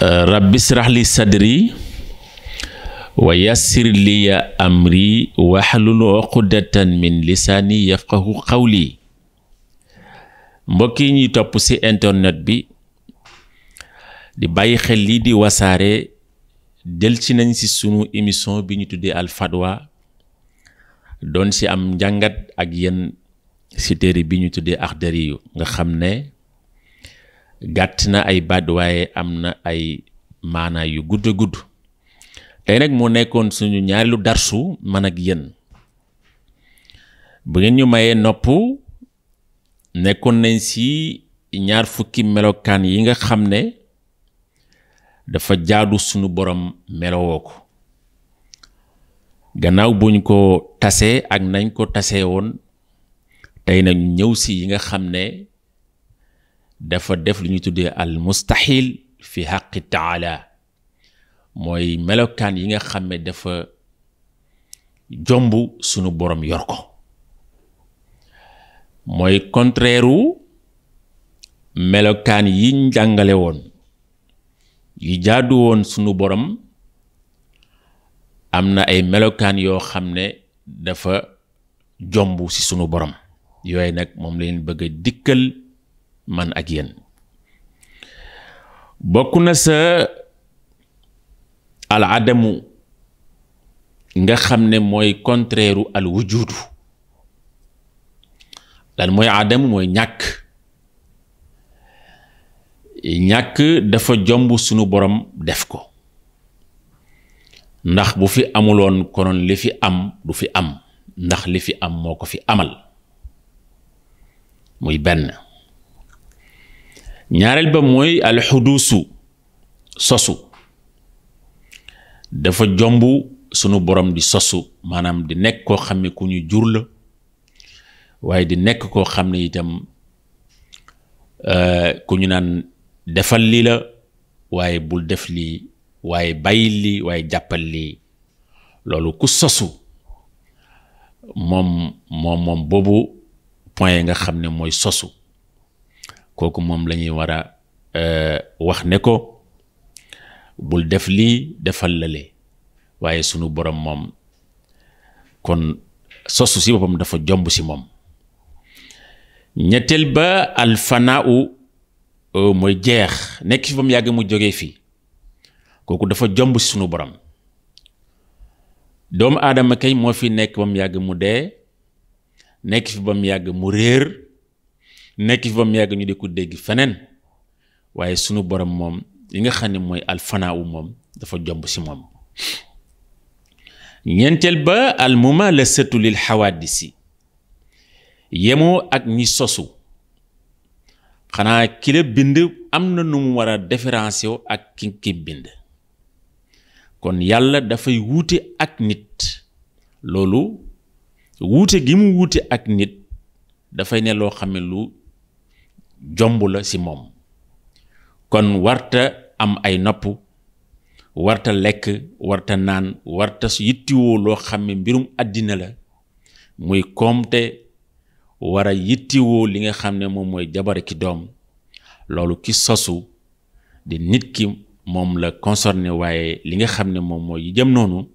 rabbi israh li sadri wa yassir li amri wahlul uqdatan min lisaani yafqahu qawli. mbokk yi ñuy topp ci internet bi di bàyyi xel lii di wasaare del ci nañ ci sunu émission bi ñu tuddee Al Fadwa doon ci am njàngat ak yéen ci téere bi ñu tuddee Axdari yu nga xam ne gàtt na ay baat waaye am na ay maanaa yu gudd gudd. tey nag moo nekkoon suñu ñaareelu darsu man ak yéen bu ngeen ñu mayee nopp nekkoon nañ ci ñaar fukki melokaan yi nga xam ne dafa jaadu suñu borom melowoo ko gannaaw buñ ko tasee ak nañ ko tasee woon tey nag ñëw ci yi nga xam ne dafa def lu ñuy tuddee al mustahil fi haqqi taala mooy melokaan yi nga xam ne dafa jomb sunu borom yor ko mooy contraire u melokaan yi njàngale woon yi jaadu woon sunu borom am na ay melokaan yoo xam ne dafa jomb ci sunu borom yooyu nag moom leen bëgg a dikkal man ak yéen bokk na sa al adamu nga xam ne mooy contraire u al wujudu. lan mooy adamu mooy ñàkk dafa jomb sunu borom def ko ndax bu fi amuloon konoon li fi am du fi am ndax li fi am moo ko fi amal muy benn. ñaareel ba mooy al xuduusu sosu dafa jomb sunu borom di sosu maanaam di nekk koo xam ne ku ñu jur la waaye di nekk koo xam ne itam ku ñu naan defal lii la waaye bul def lii waaye bàyyi lii waaye jàppal lii loolu ku sosu moom boobu point nga xam ne mooy sosu kooku moom la ñuy war a wax ne ko bul def lii defal lale waaye sunu borom moom kon sosu ci boppam dafa jomb ci moom. ñetteel ba alfanaaw mooy jeex nekk fi ba mu yàgg mu jógee fii kooku dafa jomb ci sunu borom. doomu aadama kay moo fi nekk ba mu yàgg mu dee nekk fi ba mu yàgg mu réer nekk fi ba mu yàgg ñu di ko dégg feneen waaye sunu borom moom li nga xam ne mooy alfanaaw moom dafa jomb ci moom. ñeenteel ba almumalasatu lil xawaadisi yemoo ak ñi sosu xanaa ki la bind am na nu mu war a différencier ak ki bind kon yàlla dafay wuute ak nit loolu wuute gi mu wuute ak nit dafay ne loo xam ne lu jomb la ci moom kon warta am ay nopp warta lekk warta naan warta yittiwoo loo xam ne mbirum àddina la muy koomte war a yittiwoo li nga xam ne moom mooy jabar ki doom loolu ki sosu di nit ki moom la concerné waaye li nga xam ne moom mooy yi jëm noonu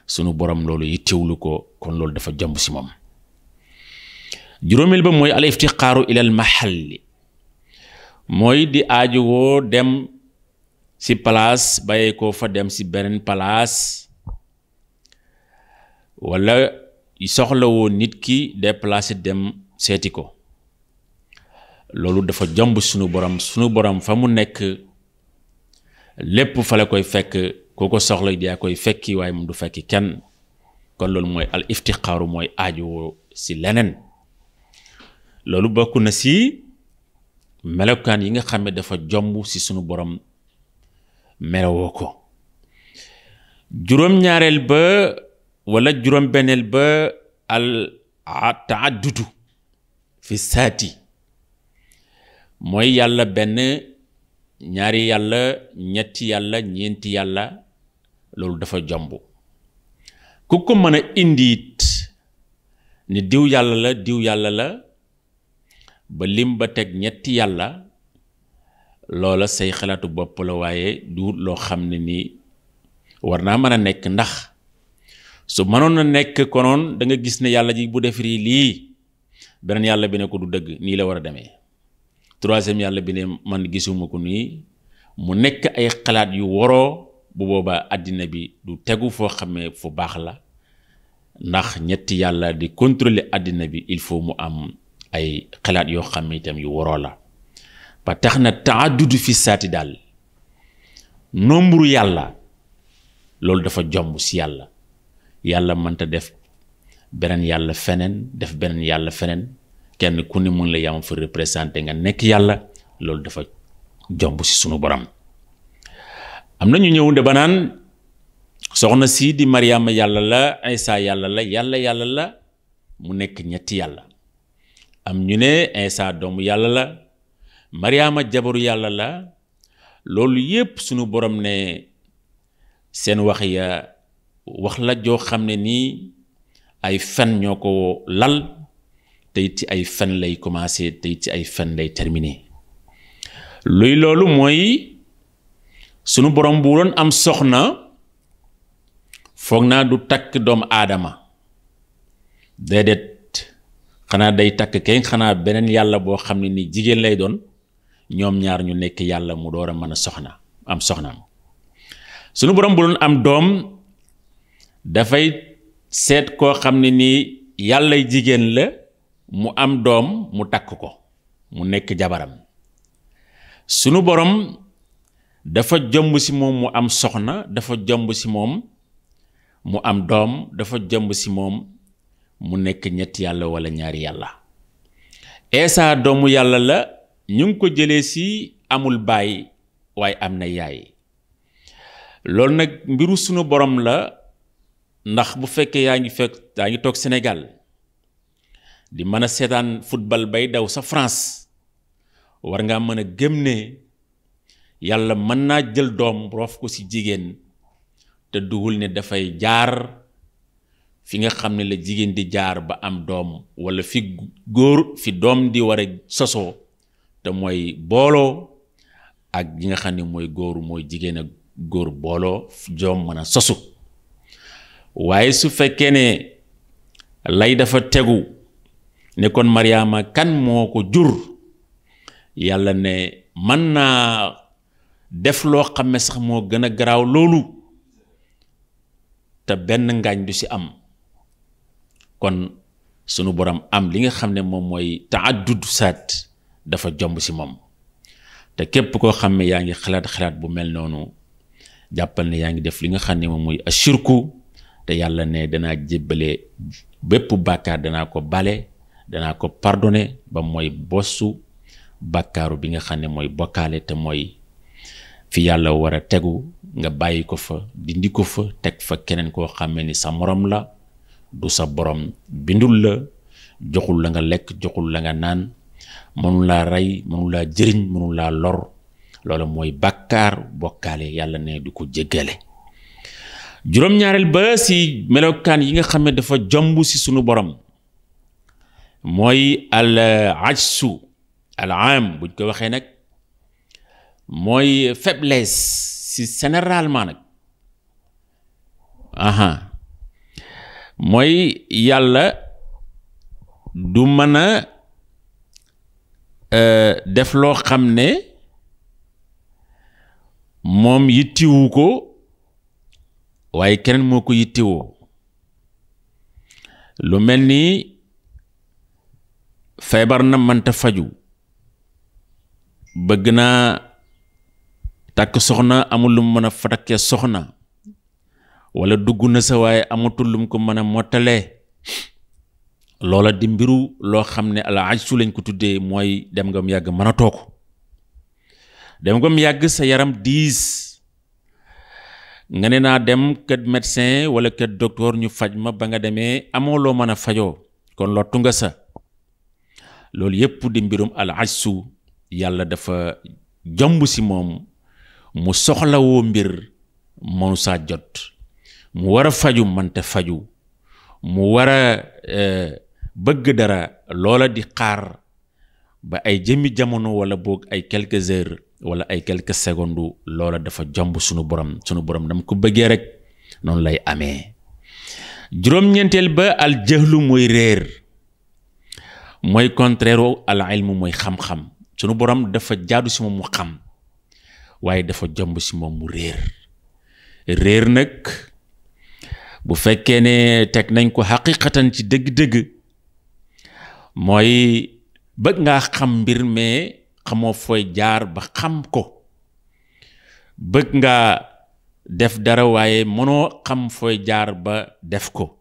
sunu borom loolu yittiwlu ko kon loolu dafa jomb ci moom. juróomeel ba mooy al iftiqaaru ilal mahalli mooy di aajowoo dem ci place bàyyee ko fa dem ci beneen place walla soxlawoo nit ki déplacé dem seeti ko loolu dafa jomb sunu borom fa mu nekk lépp fa la koy fekk koo ko soxla yaa koy fekki waaye moom du fekki kenn kon loolu mooy al iftiqaaru mooy aajowoo ci leneen loolu bokk na ci melokaan yi nga xam ne dafa jomb ci sunu borom melowoo ko. juróom-ñaareel ba wala juróom-benneel ba al taaddudu fi saati mooy yàlla benn ñaari yàlla ñetti yàlla ñeenti yàlla loolu dafa jomb ku ko mën a indiit ni diw yàlla la ba lim ba teg ñetti yàlla loola say xalaatu bopp la waaye du loo xam ne nii war naa mën a nekk. ndax su mënoon na nekk konoon da nga gis ne yàlla ji bu defari lii beneen yàlla bi ne ko du dëgg nii la war a demee, troisième yàlla bi ne man gisuma ko nii, mu nekk ay xalaat yu waroo. bu boobaa àddina bi du tegu foo xamee fu baax la, ndax ñetti yàlla di contrôler àddina bi il faut mu am ay xalaat yoo xam ne itam yu waroo la. ba tax na taadudu fi saati daal nombre yàlla loolu dafa jomb si yàlla. yàlla mënta def beneen yàlla feneen, def beneen yàlla feneen, kenn ku ne mën la yam fa représenté nga nekk yàlla, loolu dafa jomb si sunu borom. am na ñu ñëw de ba naan soxna si di Mariama yàlla la, Isa yàlla la, yàlla la, mu nekk ñetti yàlla. am ñu ne Isa doomu yàlla la, Mariama jabaru yàlla la. loolu yépp sunu borom ne seen wax ya wax la joo xam ne nii ay fen ñoo ko lal, te it ci ay fen lay commencé, te it ci ay fen lay terminé. luy loolu mooy sunu borom bu doon am soxna foog naa du takk doomu aadama, déedéet, xanaa day takk kenn, xanaa beneen yàlla boo xam ne ni jigéen lay doon, ñoom ñaar ñu nekk yàlla mu door a mën a am soxnaam. sunu borom bu doon am doom dafay seet koo xam ne nii yàllay jigéen la, mu am doom mu takk ko mu nekk jabaram. sunu borom dafa jomb si moom mu am soxna, dafa jomb si moom mu am doom, dafa jomb si moom mu nekk ñetti yàlla wala ñaari yàlla. Eesa doomu yàlla la, ñu ngi ko jëlee si amul baay waaye am na yaay. loolu nag mbiru sunu borom la, ndax bu fekkee yaa ngi toog Sénégal di mën a seetaan football bay daw sa France, war ngaa mën a gëm ne yàlla mën naa jël doom roof ko si jigéen te duhul ne dafay jaar fi nga xam ne la jigéen di jaar ba am doom, wala fi góor fi doom di war a sosoo, te mooy booloo ak gi nga xam ne mooy góor mooy jigéen ak góor booloo joom mën a sosu. waaye su fekkee ne lay dafa tegu ne kon Mariama kan moo ko jur, yàlla ne mën naa def loo xam ne sax moo gën a garaaw loolu te benn ngaañ du si am. kon sunu borom am li nga xam ne moom mooy taaddud saat dafa jomb si moom. te képp koo xam ne yaa ngi xalaat bu mel noonu, jàppal ne yaa ngi def li nga xam ne moom mooy ashirku. te yàlla ne danaa jébbale bépp bàkkaar, danaa ko bale, danaa ko pardonné ba mooy bossu bàkkaaru bi nga xam ne mooy bokkaale, te mooy fi yàlla war a tegu nga bàyyi ko fa, dindi ko fa, teg fa keneen koo xamee ni sa morom la, du sa borom, bindul la, joxul la nga lekk, joxul la nga naan, mënu laa rey, mënu laa jëriñ, mënu laa lor. loolu mooy bàkkaar bokkaale, yàlla ne du ko jéggale. juróom-ñaareel ba si melokaan yi nga xam ne dafa jomb si sunu borom mooy al ajsu al am. buñ ko waxee nag mooy faiblesse si généralement nag, mooy yàlla du mën a def loo xam ne moom yittiwu ko waaye keneen moo ko yittewoo. lu mel ni feebar na mënta faju, bëgg naa takk soxna amul lu mu mën a fatakkee soxna, wala dugg na sa waaye amatul lu mu ko mën a mottalee. loola di mbiru loo xam ne al ajsu lañ ko tuddee, mooy dem nga mu yàgg mënatoo ko, dem nga mu yàgg sa yaram diis nga ne naa dem kër médecin wala kër docteur ñu faj ma, ba nga demee amoo loo mën a fajoo, kon lottu nga sa. loolu yépp di mbirum al ajsu. yàlla dafa jomb si moom mu soxlawoo mbir mënu saa jot, mu war a faju mënta faju, mu war a bëgg dara loola di xaar ba ay jëmmi jamono wala boog ay quelques heures wala ay quelques secondes loola dafa jomb sunu borom dam ko bëggee rek noonu lay amee. juróom-ñeenteel ba al jahlu mooy réer mooy contraire al ilmu mooy xam-xam sunu borom dafa jaadu si moom mu xam waaye dafa jomb si moom mu réer nag bu fekkee ne teg nañ ko xaqiqatan ci dëgg-dëgg mooy bëgg ngaa xam mbir mais xamoo fooy jaar ba xam ko bëgg ngaa def dara waaye mënoo xam fooy jaar ba def ko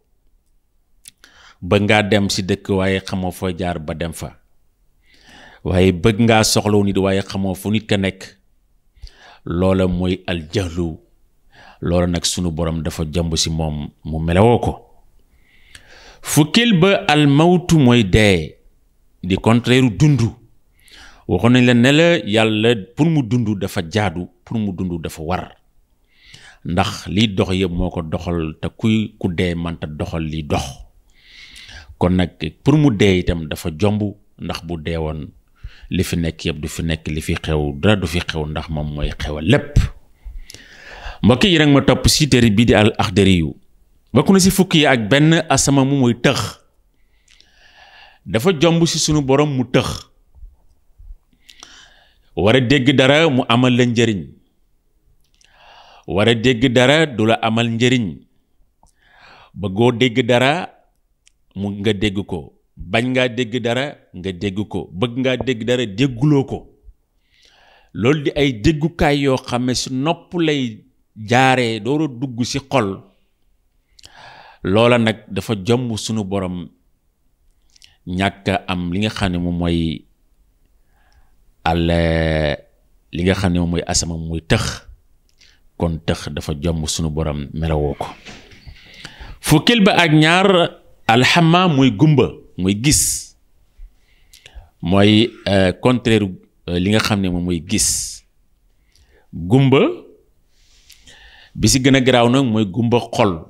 bëgg ngaa dem si dëkk waaye xamoo fooy jaar ba dem fa waaye bëgg ngaa soxlawu nit waaye xamoo fu nit ka nekk loola mooy aljahlu loola nag sunu borom dafa jomb si moom mu melawoo ko. fukkil ba almawtu mooy dee di contraire dundu waxoon nañ la ne la yàlla pour mu dund dafa jaadu pour mu dund dafa war ndax liy dox yëpp moo ko doxal te ku dee mënta doxal liy dox kon nag pour mu dee itam dafa jomb ndax bu dee woon li fi nekk yëpp du fi nekk li fi xew dara du fi xew ndax moom mooy xewal lépp. mbokk yi nag ma topp si téere bii di al Axdari yu bokk na si fukki yi ak benn asama mu mooy tëx dafa jomb si sunu borom mu tëx war a dégg dara mu amal la njëriñ war a dégg dara du la amal njëriñ bëggoo dégg dara mu nga dégg ko bañ ngaa dégg dara nga dégg ko bëgg ngaa dégg dara dégguloo ko loolu di ay déggukaay yoo xam ne si nopp lay jaaree door a dugg si xol loola nag dafa jomb sunu borom ñàkk am li nga xam ne moom mooy li nga xam ne moom mooy asama muy tëx kon tëx dafa jomb sunu borom melawoo ko. fukkil ba ak ñaar alxama muy gumba muy gis mooy contraire li nga xam ne moom mooy gis gumba bi si gën a garaaw nag mooy gumba xol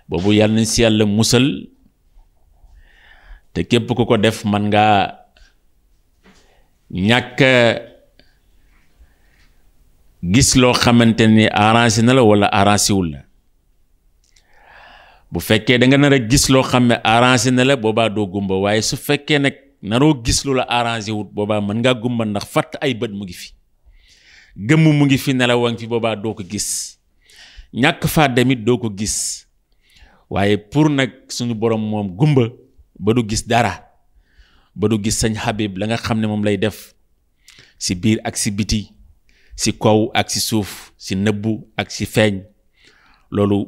boobu yàlla nañ si yàlla musal te képp ku ko def man ngaa ñàkk gis loo xamante ni arrangé na la wala arrangé wul la bu fekkee da nga nar a gis loo xam ne arrangé na la boobaa doo gumba waaye su fekkee nag naroo gis lu la arrangé wut boobaa mën ngaa gumba ndax fatt ay bët mu ngi fi gëmm mu ngi fi nelaw a ngi fi boobaa doo ko gis ñàkk faa demit doo ko gis waaye pour nag suñu borom moom gumba ba du gis dara ba du gis sañ Habib la nga xam ne moom lay def si biir ak si biti si kaw ak si suuf si nëbbu ak si feeñ loolu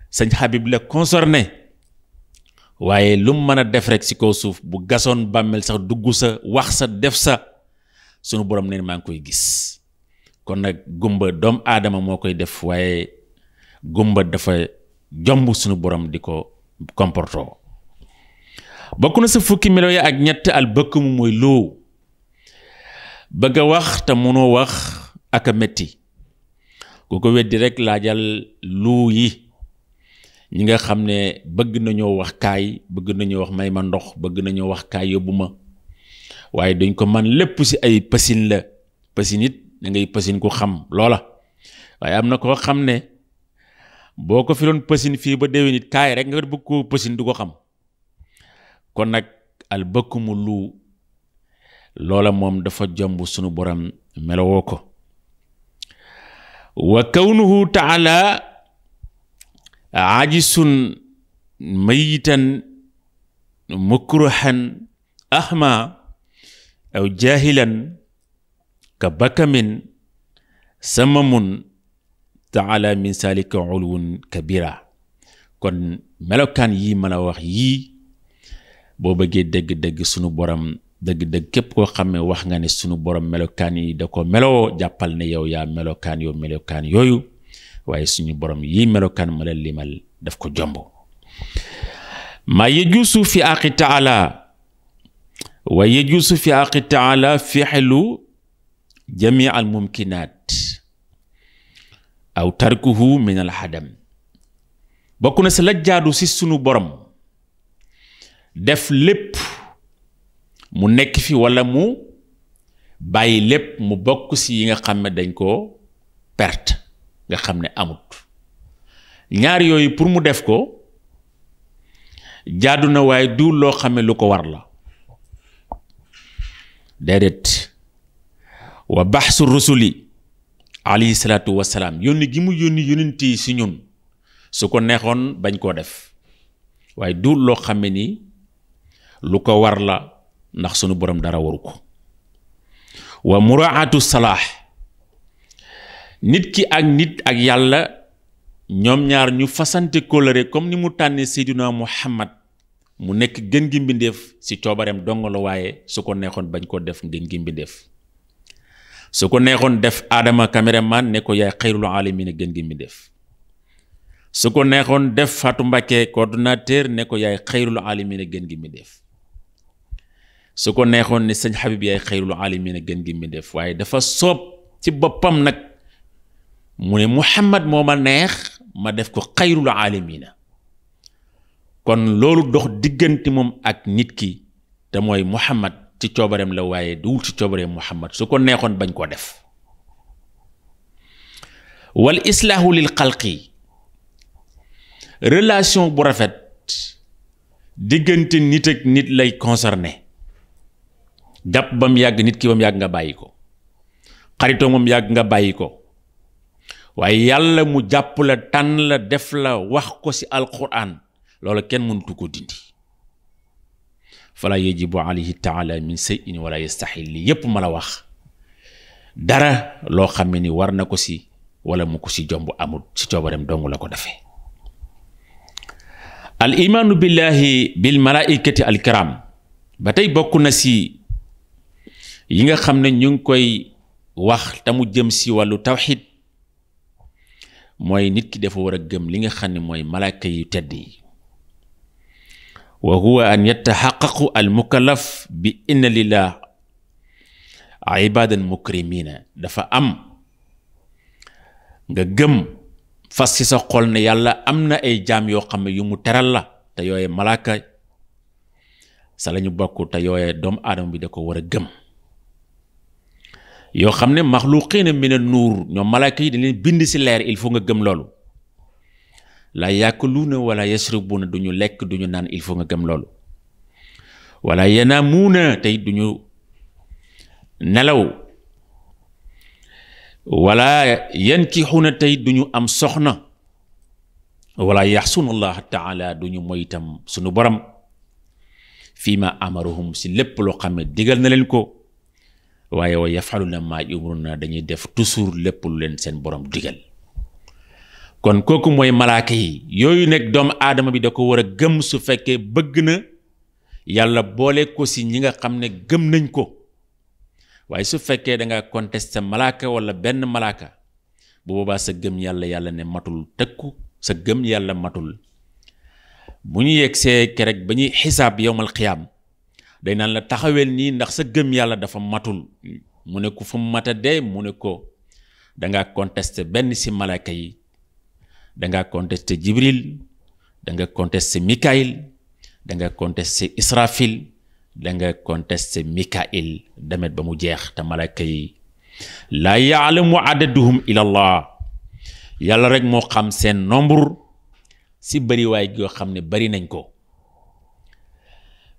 sañ Habib la concerné waaye lu mu mën a def rek si kaw suuf bu gasoon bàmmeel sax dugg sa wax sa def sa sunu borom neen maa ngi koy gis kon nag gumba doomu aadama moo koy def waaye gumba dafa jomb sunu borom di ko comportoo. bokk na sa fukki melo ya ak ñett al bëkk mu mooy loo bëgg a wax te mënoo wax ak a metti ku ko weddi rek laajal luu yi ñi nga xam ne bëgg nañoo wax kaay bëgg nañoo wax may ma ndox bëgg nañoo wax kaay yóbbu ma waaye duñ ko man lépp si ay pësin la pësin it da ngay pësin ku xam loola waaye am na koo xam ne boo ko fi doon pësin fii ba déwén nit kaay rek nga bëgg koo pësin du ko xam kon nag al bëkkumu lu loola moom dafa jomb sunu borom melowoo ko. wa kawnuhu taala ajisun mayitan mukruhan ahma aw jahilan ka bakamin samamun taala min salika ulwun kabira kon melokaan yii mën a wax yii boo bëggee dëgg-dëgg sunu borom dëgg-dëgg képp koo xam ne wax nga ne sunu borom melokaan yi da ko meloo jàppal ne yow yaa melokaan yooyu waaye suñu borom yii melokaan ma la limal daf ko jombo ma yajuusu fi aqi taala wa yajuusu fi aqi taala fi'lu jamii al mumkinaat aw tarkuhu min al hadam bokk na si la jaadu si sunu borom def lépp mu nekk fi wala mu bàyyi lépp mu bokk ci yi nga xam ne dañ koo perte nga xam ne amut ñaar yooyu pour mu def ko jaadu na waaye du loo xam ne lu ko war la déedéet wa baxsu rusuli alayhi salaatu wasalaam yónni gi mu yónni yónent yi ci ñun su ko neexoon bañ koo def waaye du loo xam ne ni lu ko war la ndax sunu borom dara waru ko wa muraatu salaax nit ki ak nit ak yàlla ñoom ñaar ñu fasante kóllëre comme ni mu tànnee Seydina Muhammad mu nekk gën gi mbindeef ci coobareem dong la waaye su ko neexoon bañ ko def gën gi mbindeef su ko neexoon def Adama caméraman ne ko yaay xayrul alamin gën gi mbindeef su ko neexoon def Fatou Mbacké coordonnateur ne ko yaay xayrul alamin gën gi mbindeef su ko neexoon ne sëñ Habib yaay xayrul alamin gën gi mbindeef waaye dafa soob ci boppam nag mu ne Muhammad moo ma neex ma def ko xayrul alamina kon loolu dox diggante moom ak nit ki te mooy Muhammad ci coobareem la waaye duwul ci coobareem Muhammad su ko neexoon bañ koo def wal islaahu lil xalqi relation bu rafet diggante nit ak nit lay concerné jàpp ba mu yàgg nit ki ba mu yàgg nga bàyyi ko xaritoo moom yàgg nga bàyyi ko waaye yàlla mu jàpp la tànn la def la wax ko ci alquran loolu kenn mënutu ko dindi fala yajibu alayhi taala min shay'in wala yastahil li yépp ma la wax dara loo xam ne ni war na ko ci wala mu ko ci jomb amul ci coobareem dong la ko defee al imaanu billahi bil malaikati al kiram ba tey bokk na ci yi nga xam ne ñu ngi koy wax te mu jëm ci wàllu tawxid mooy nit ki dafa war a gëm li nga xam ne mooy malaaka yu tedd yi wa huwa an yataxaqaqu al mukallaf bi inna lillah ibadan mukrimina dafa am nga gëm fas ci sa xol ne yàlla am na ay jaam yoo xam ne yu mu teral la te yooye malaaka sa lañu bokk te yooye doomu aadama bi da ko war a gëm yoo xam ne maxluqiina mina nuur ñoom malaaka yi dañ leen bind ci leer il faut nga gëm loolu la yaakuluuna wala yashrabuuna duñu lekk duñu naan il faut nga gëm loolu wala yanaamuuna tey duñu nelaw wala yankixuuna tey duñu am soxna wala yaxsuuna allah taala duñu mooy itam sunu borom fii ma amaruhum ci lépp loo xam ne digal na leen ko waaye wa yafaluna maa yumruna dañuy def toujours lépp lu leen seen borom digal kon kooku mooy malaaka yi yooyu nekk doomu aadama bi da ko war a gëm su fekkee bëgg na yàlla boole ko ci ñi nga xam ne gëm nañ ko waaye su fekkee da nga contesté malaaka wala benn malaaka bu boobaa sa gëm yàlla ne matul tëkku sa gëm yàlla matul bu ñu yegsee kerek ba ñuy xisaab yowmal xiyaam day naan la taxawel nii ndax sa gëm yàlla dafa matul mu ne ko fu mu mata dee mu ne ko danga contesté benn ci malaaka yi danga contesté Jibril danga contesté Mikaïl danga contesté Israfil danga contesté Mikaïl demet ba mu jeex te malaaka yi laa yaalamu adaduhum ila allah yàlla rek moo xam seen nombre ci bariwaay yoo xam ne bari nañ ko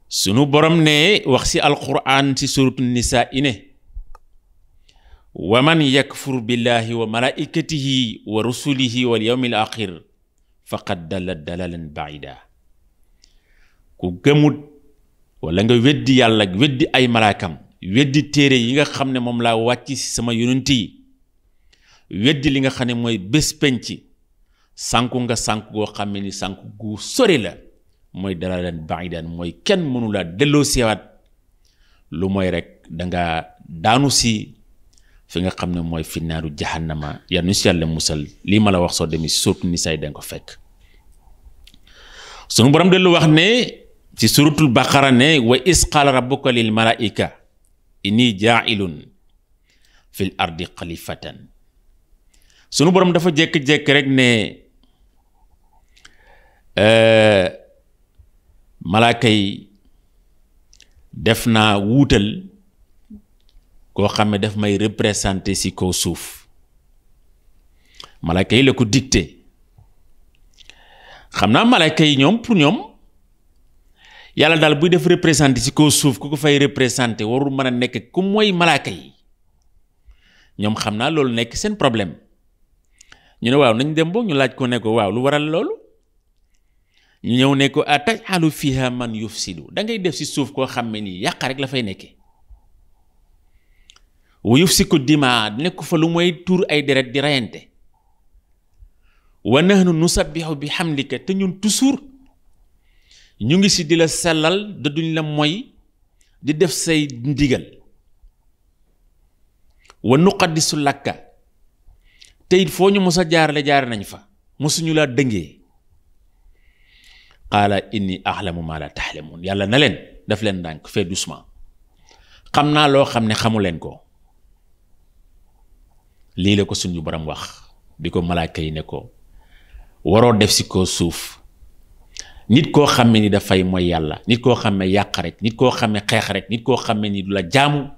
sunu borom ne wax ci alquran ci suratu nisaa ine wa man yakfur billahi wa malaikatihi wa rusulihi wal yawmil axir faqad dalla dalalan baida ku gëmut wala nga weddi yàlla weddi ay malaakam weddi téere yi nga xam ne moom laa wàcc ci sama yonent yi weddi li nga xam ne mooy bés penc sànku nga sànku goo xam ne ni sànku gu sori la mooy dalalan baidan mooy kenn mënula delloo siwaat lu mooy rek danga daanu si fi nga xam ne mooy finnaaru jahannama yàlla nu si yàlla musal lii ma la wax soo demee si suratul nisaa danga ko fekk sunu borom dellu wax ne ci suratul baqara ne wa is qaala rabbuka lil malaika inni jaailun fil ardi xalifatan sunu borom dafa jékki-jékki rek ne malaaka yi def naa wuutal koo xam ne daf may représenté ci kaw suuf malaaka yi la ko dicté xam naa malaaka yi ñoom pour ñoom yàlla daal buy def représenté ci kaw suuf ku ko fay représenté warul mën a nekk ku mooy malaaka yi ñoom xam naa loolu nekk seen problème ñu ne waaw nañ dem boog ñu laaj ko ne ko waaw lu waral loolu ñu ñëw ne ko atajalu fiha man yufsidu da ngay def ci suuf koo xam ne nii yàq rek la fay nekkee wa yufsiku dimaa nekk fa lu mooy tuur ay deret di rayante wa nahnu nusabbihu bi hamdika te ñun toujours ñu ngi ci di la sellal da duñ la moy di def say ndigal wa nuqaddisu lakka te it foo ñu mos a jaarale jaar nañ fa mosuñu laa dëngee qaala inni ahlamu ma la tahlamun yàlla na leen daf leen ndànk fait doucement xam naa loo xam ne xamu leen ko lii la ko suñu borom wax bi ko malaaka yi ne ko waroo def ci ko suuf nit koo xam ne ni dafay mooy yàlla nit koo xam ne yàq rek nit koo xam ne xeex rek nit koo xam ne ni du la jaamu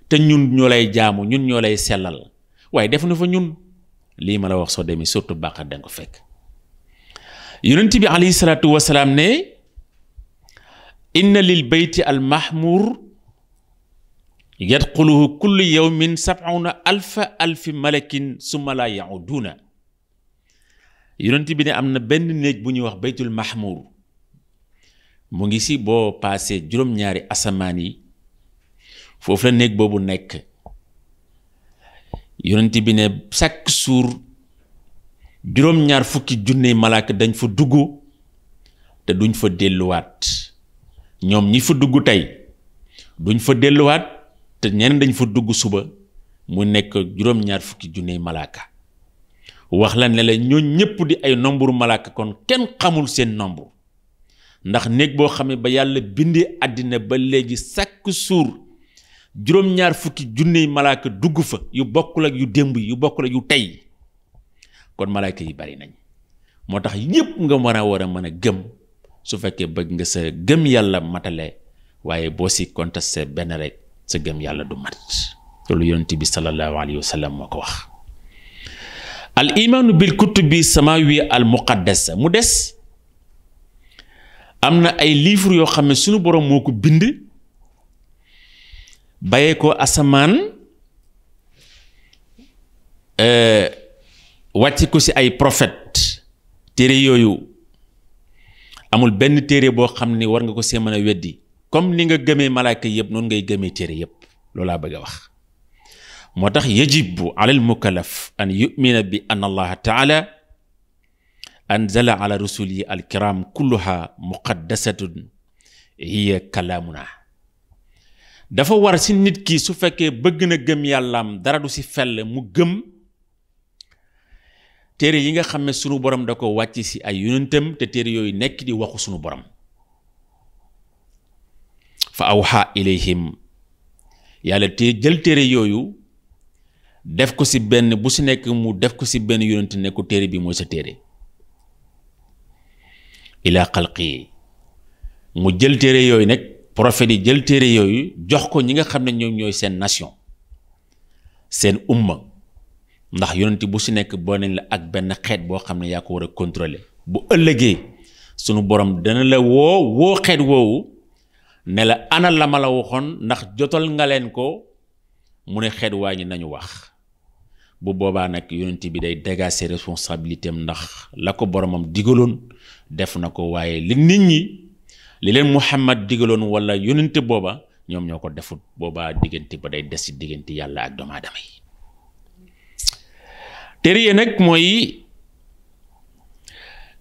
te ñun ñoo lay jaamu ñun ñoo lay sellal waaye def na fa ñun lii ma la wax soo demee surtout bàqat danga ko fekk yonent bi alayhi salaatu wasalaam ne inna lil bayti al mahmur yadxuluhu kullu yawmin 70,000 malakin summa la yauduna yonent bi ne am na benn néeg bu ñuy wax baytul mahmur mu ngi ci boo paasee juróom-ñaari asamaan yi foofu la néeg boobu nekk yonent bi ne chaque jour juróom-ñaar fukki junne malaaka dañ fa dugg te duñ fa delluwaat ñoom ñi fa dugg tey duñ fa delluwaat te ñeneen dañ fa dugg suba mu nekk juróom-ñaar fukki junne malaaka wax la ne la ñoo ñëpp di ay nombre malaaka kon kenn xamul seen nombre ndax néeg boo xam ne ba yàlla bindee àddina ba léegi chaque jour juróom-ñaar fukki junne malaaka dugg fa yu bokkul ak yu démb yu bokkul ak yu tey kon malaaka yi bari nañ moo tax yépp nga war a mën a gëm su fekkee bëgg nga sa gëm yàlla matale waaye boo si contesté benn rek sa gëm yàlla du mat loolu yonent bi sallallahu alayhi wa sallam moo ko wax al imaanu bil kutubi samawi al muqaddasa mu des am na ay livre yoo xam ne sunu borom moo ko bind bàyyee ko asamaan wàcc ko ci ay prophète téere yooyu amul benn téere boo xam ni war nga ko see mën a weddi comme ni nga gëmee malaaka yëpp noonu ngay gëmee téere yëpp loolu laa bëgg a wax moo tax yajibu ala al mukallaf an yumina bi anna allaha taala anzala ala rusulihi al kiram kulluha muqaddasatun hiya kalaamuna dafa war ci nit ki su fekkee bëgg na gëm yàllaam dara du ci fell mu gëm téere yi nga xam ne sunu borom da ko wàcc ci ay yonentam te téere yooyu nekk di waxu sunu borom fa awha ilayhim yàlla te jël téere yooyu def ko ci benn bu ci nekk mu def ko ci benn yonent ne ko téere bi mooy sa téere ila xalqi mu jël téere yooyu nag prophète yi jël téere yooyu jox ko ñi nga xam ne ñoom ñooy seen nation seen umma ndax yonent bu ci nekk boo nañ la ak benn xeet boo xam ne yaa ko war a contrôler bu ëllëgee sunu borom dana la woo xeet woowu ne la ana la ma la waxoon ndax jotal nga leen ko mu ne xeet waa ñi nañu wax bu boobaa nag yonent bi day dégager responsabilité am ndax la ko boromam digaloon def na ko waaye li nit ñi li leen Muhammad digaloon wala yonent booba ñoom ñoo ko defut boobaa diggante ba day des ci diggante yàlla ak doomu aadama yi téere yi nag mooy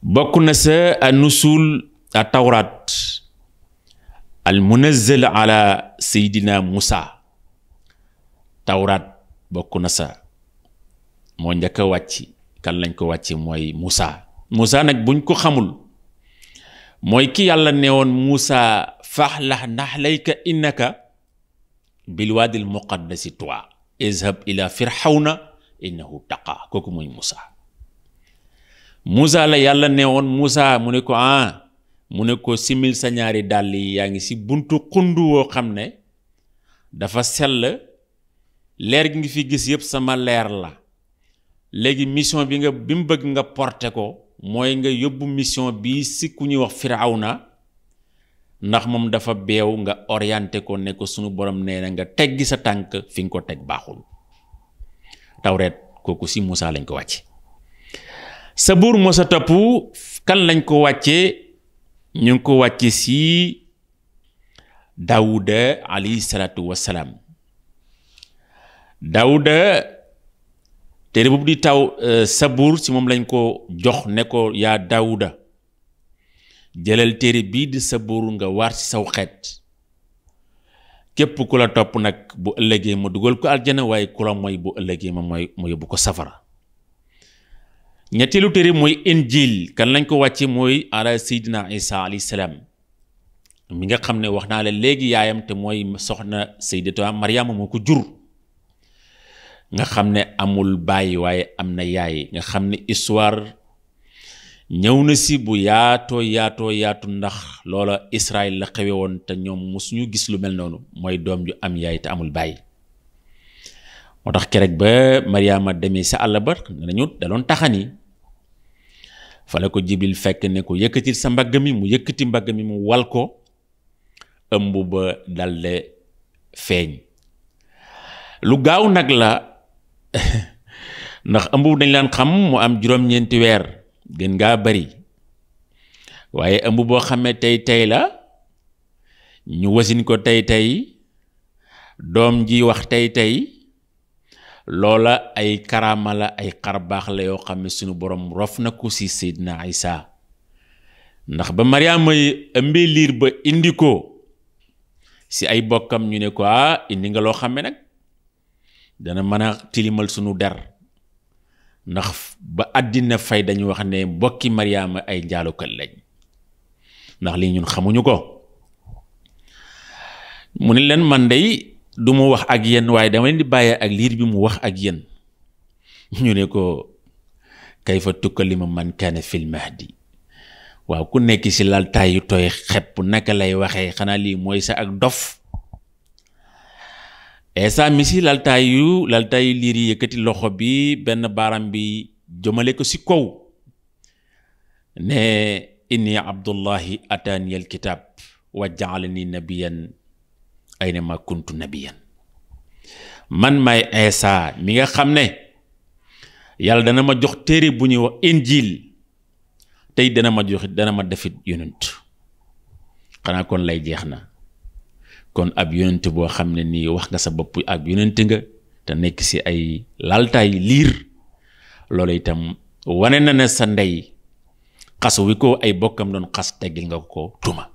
bokk na sa nusul a tawraat al munazzal ala seydina Musa tawraat bokk na sa moo njëkk a wàcc kan lañ ko wàcc mooy Musa nag buñ ko xamul mooy ki yàlla newoon Musa faxlax naxlayka innaka bilwaadil muqaddasi tuwa izhab ila firxawna innahu taqa kooku mooy Musa la yàlla newoon Musa mu ne ko mu ne ko simil sa ñaari dàll yi yaa ngi ci buntu xundu woo xam ne dafa sell leer gi ngi fi gis yëpp sama leer la léegi mission bi mu bëgg nga porter ko mooy nga yóbbu mission bi si ku ñuy wax Firawna ndax moom dafa beew nga orienté ko ne ko sunu borom nee na nga teggi sa tànk fi nga ko teg baaxul. Tawreet kooku si Moussa lañ ko wàcce. Sabuur moo sa topp kan lañ ko wàcce ñu ngi ko wàcce si Daawuda alayhi salaatu wassalaam. Daawuda téere boobu di taw Sabuur si moom lañ ko jox ne ko yaa Daawuda jëlal téere bii di Sabuur nga waar ci saw xeet képp ku la topp nag bu ëllëgee ma dugal ko aljana waaye ku la mooy bu ëllëgee ma yóbbu ko safara. ñetteelu téere mooy Injil kan lañ ko wàcce mooy ala Seydina Isa alayhi salaam mi nga xam ne wax naa la léegi yaayam te mooy soxna Sayyidatu Maryama moo ko jur nga xam ne amul baay waaye am na yaay nga xam ne histoire ñëw na si bu yaatu ndax loola Israël la xewe woon te ñoom mosuñu gis lu mel noonu mooy doom ju am yaay te amul baay moo tax kerek ba Maryama demee sa àll ba nañu daloon taxani fa la ko Jibril fekk ne ko yëkkatil sa mbagg mi mu yëkkati mbagg mi mu wal ko ëmb ba dalde feeñ lu gaaw nag la ndax ëmb dañ laan xam mu am juróom-ñeenti weer gën ngaa bari waaye ëmb boo xamee tey la ñu wasin ko tey doom ji wax tey loola ay karaama la ay xarbaax la yoo xam ne sunu borom rof na ko si Seydina Isa ndax ba Mariama ëmbee liir ba indi ko si ay bokkam ñu ne ko indi nga loo xam ne nag dana mën a tilimal sunu der ndax ba àddina fay dañu wax ne mbokki Mariama ay njaalukat lañ ndax lii ñun xamuñu ko mu ne leen man dey du mu wax ak yéen waaye dama leen di bàyyee ak liir bi mu wax ak yéen ñu ne ko kayfa tukallimu man kaana fil mahdi waaw ku nekk si laltaay yu tooy xepp naka lay waxee xanaa lii mooy sa ak dof Isa mi si laltaayu liir yi yëkkati loxo bi benn baaram bi jëmale ko si kaw ne inni abdullahi ataani alkitab wa jaalani nabiyan ayna ma kuntu nabiyan man may Isa mi nga xam ne yàlla dana ma jox téere bu ñuy wax Injil tey dana ma defit yonent xanaa kon lay jeex na kon ab yonent boo xam ne nii wax nga sa bopp ab yonent nga te nekk si ay laltaay liir loolu itam wane na ne sa ndey xas wi ko ay bokkam doon xas teggil nga ko tuma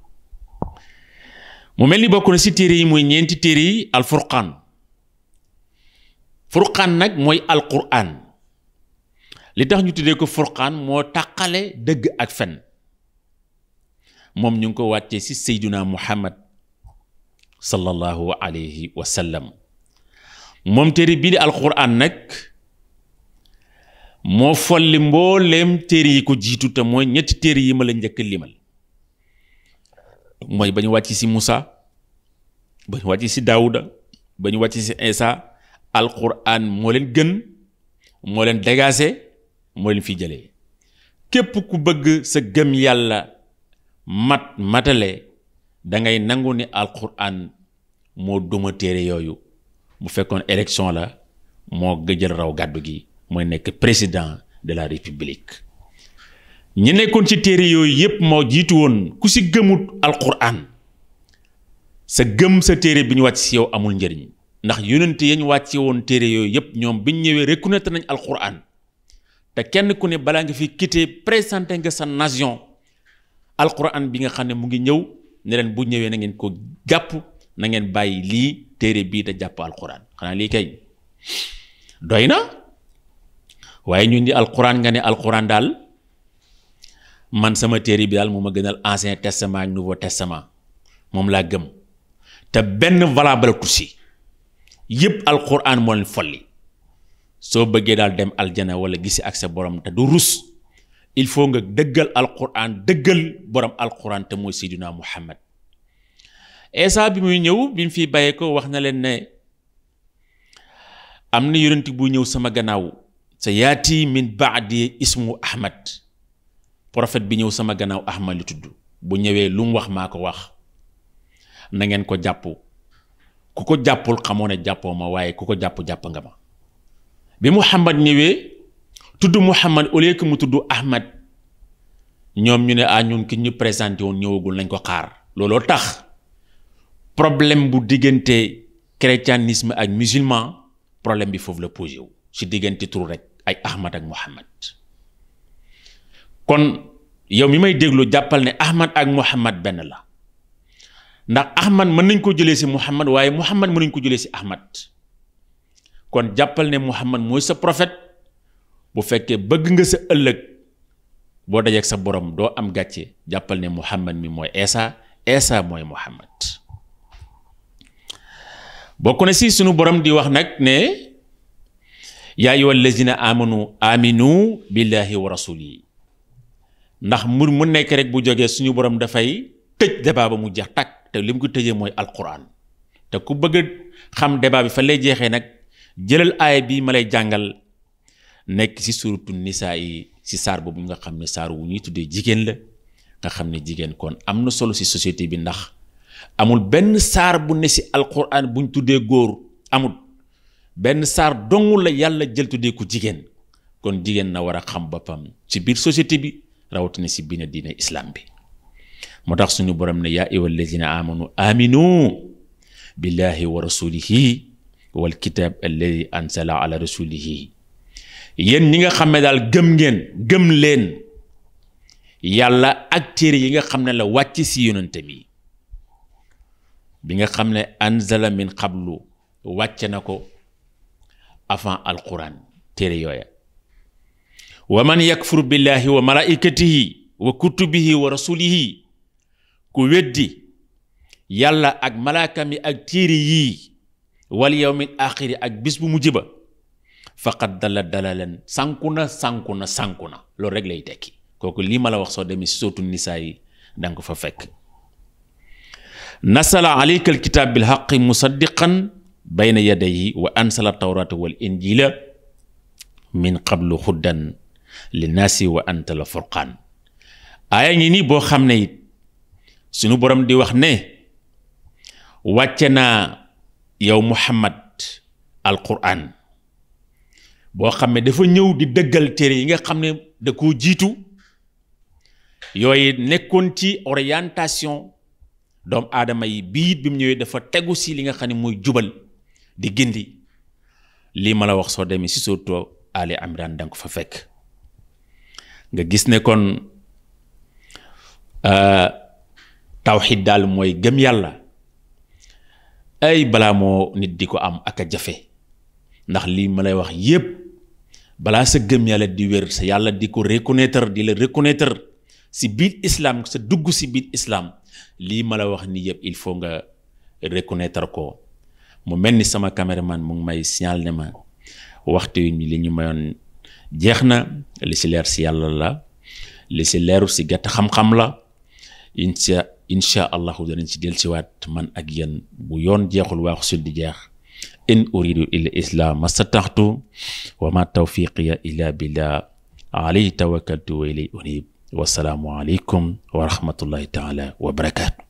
mu mel ni bokk na si téere yi muy ñeenti téere yi alfurqaan furqaan nag mooy alquran li tax ñu tuddee ko furqaan moo tàqale dëgg ak fen moom ñu ngi ko wàccee si Seydina Muhammad sallallahu alayhi wa sallam moom téere bii di alquran nag moo folli mbooleem téere yi ko jiitu te mooy ñetti téere yi ma la njëkk limal mooy ba ñu wàcc si Moussa ba ñu wàcc si Daawuda ba ñu wàcc si Isa alquran moo leen gën moo leen dégagé moo leen fi jëlee képp ku bëgg sa gëm yàlla matale da ngay nangu ni alquran moo duma téere yooyu bu fekkoon élection la moo gëjël raw gàddu gi mooy nekk président de la république ñi nekkoon ci téere yooyu yépp moo jiitu woon ku si gëmut alquran sa gëm sa téere bi ñu wàcc si yow amul njëriñ ndax yonent yañ wàcce woon téere yooyu yépp ñoom biñ ñëwee reconnaître nañ alquran te kenn ku ne balaa nga fi quitter présenté nga sa nation alquran bi nga xam ne mu ngi ñëw ne leen bu ñëwee na ngeen ko jàpp na ngeen bàyyi lii téere bii te jàpp alquran xanaa lii kay doy na waaye ñu di alquran nga ne alquran daal man sama téere bi daal moo ma gënal ancien testament ak nouveau testament moom laa gëm te benn valable ku si yépp alquran moo leen folli soo bëggee daal dem aljana wala gisi ak sa borom te du rus il faut nga dëggal alquran dëggal borom alquran te mooy Seydina Muhammad Isa bi muy ñëw bi mu fi bàyyee ko wax na leen ne am na yonent bu ñëw sama gannaaw sa yaati min baadi ismu Ahmad prophète bi ñëw sama gannaaw Ahmad li tudd bu ñëwee lu mu wax maa ko wax na ngeen ko jàpp ku ko jàppul xamoo ne jàppoo ma waaye ku ko jàpp nga ma bi Muhammad ñëwee tudd Muhammad au lieu que mu tudd Ahmad ñoom ñu ne ñun ki ñu présenté woon ñëwagul nañ ko xaar looloo tax problème bu diggante chrétianisme ak musulman problème bi foofu la posé wu ci diggante turu rek ay Ahmad ak Muhammad kon yow mi may déglu jàppal ne Ahmad ak Muhammad benn la ndax Ahmad mën nañ ko jëlee ci Muhammad waaye Muhammad mën nañ ko jëlee ci Ahmad kon jàppal ne Muhammad mooy sa prophète bu fekkee bëgg nga sa ëllëg boo dajeek sa borom doo am gàcce jàppal ne Muhammad mi mooy Isa mooy Muhammad bokk na ci sunu borom di wax nag ne yaa ayyuhal lazina aminu billahi wa rasulihi ndax mu nekk rek bu jógee suñu borom dafay tëj débat ba mu jeex takk te li mu ko tëjee mooy alquran te ku bëgg a xam débat bi fa lay jeexee nag jëlal aaya bi ma lay jàngal nekk ci suratu nisaa yi ci saar boobu nga xam ne saar wu ñuy tuddee jigéen la nga xam ne jigéen kon am na solo ci société bi ndax amul benn saar bu ne ci alquran buñ tuddee góor amul benn saar dong la yàlla jël tuddee ko jigéen kon jigéen na war a xam boppam ci biir société bi rawatina ci biir diine islam bi moo tax suñu borom ne yaa ayyuhal lazina aminu billahi wa rasulihi wal kitab alladi ansala ala rasulihi yéen ñi nga xam ne daal gëm leen yàlla ak téere yi nga xam ne la wàcc ci yonente bi nga xam ne anzala min qablu wàcce na ko avant alquran téere yooya wa man yakfur billahi wa malaikatihi wa kutubihi wa rasulihi ku weddi yàlla ak malaakami ak téere yii wal yawmil axiri ak bis bu mujj ba faqad dalalan sànku na loolu rek lay tekki kooku lii ma la wax soo demee si sootu nisaa yi danga ko fa fekk nasala alayka alkitab bilhaqi musaddiqan bayna yadayhi wa ansala tawrata wal injila min qablu xuddan linnaasi wa anta la furqaan aaya ngi nii boo xam ne it sunu borom di wax ne wàcce naa yow Muhammad alquran boo xam ne dafa ñëw di dëggal téere yi nga xam ne da koo jiitu yooyu nekkoon ci orientation doomu aadama yi biit bi mu ñëwee dafa tegu si li nga xam ne mooy jubal di gindi lii ma la wax soo demee si surtout Ali Imran danga ko fa fekk nga gis ne kon tawxid daal mooy gëm yàlla ay balaa moo nit di ko am ak a jafe ndax lii ma lay wax yépp balaa sa gëm yàlla di wér sa yàlla di ko reconnaître di la reconnaître si biir islam sa dugg si biir islam lii ma la wax ni yépp il faut nga reconnaître ko mu mel ni sama caméraman mu ngi may signal ne ma waxtu yi li ñu mayoon jeex na li si leer si yàlla la li si leeru si gàtt xam-xam la insha allahu danañ si del siwaat man ak yéen bu yoon jeexul waaxu sul di jeex in uridu illa islam mastataxtu wa ma tawfiqiya illa billah alayhi tawakkaltu wa ilayhi unib wasalaamu aleykum wa rahmatullahi taala wa barakatu